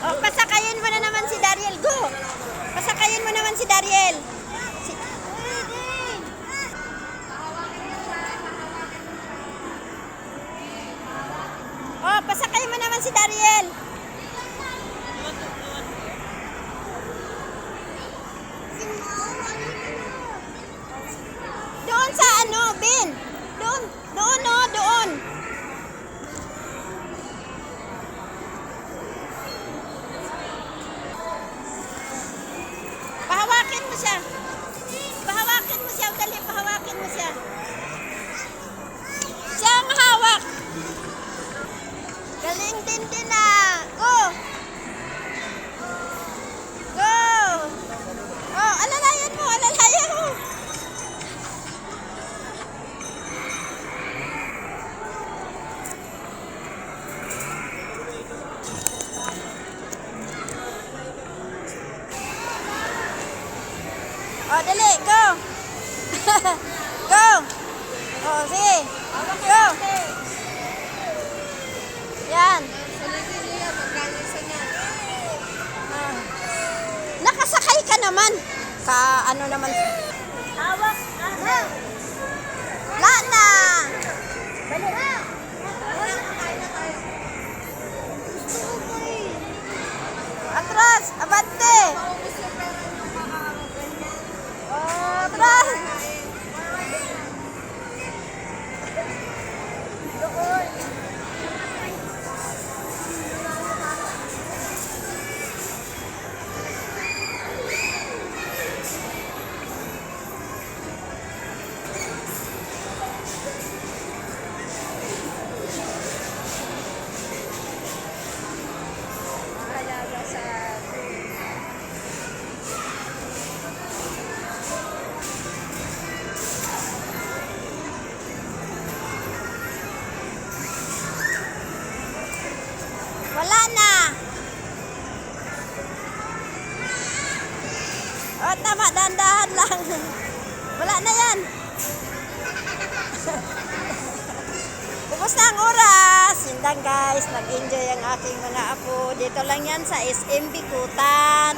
Oh, pasakayin mo na naman si Dariel. Go! Pasakayin mo naman si Dariel. Si... Oh, pasakayin mo naman si Dariel. Doon sa ano, Ben? Doon, doon, oh, doon. Pahawakin mo siya. Pahawakin mo siya. Dali, pahawakin mo siya. Siya ang hawak. Galing din na. Go. Go. Oh, alalayan mo, alalayan mo. Oh, dali, go. Go. Oh, sige. Go. Yan. Ah. Nakasakay ka naman. Ano naman. Hawak. Lana. Atras, abante. Atras. Wala na. Oh, tama, dahan-dahan lang. Wala na yan. Ubus na ang oras. Yun guys, nag-enjoy ang aking mga apo. Dito lang yan sa SM Bikutan.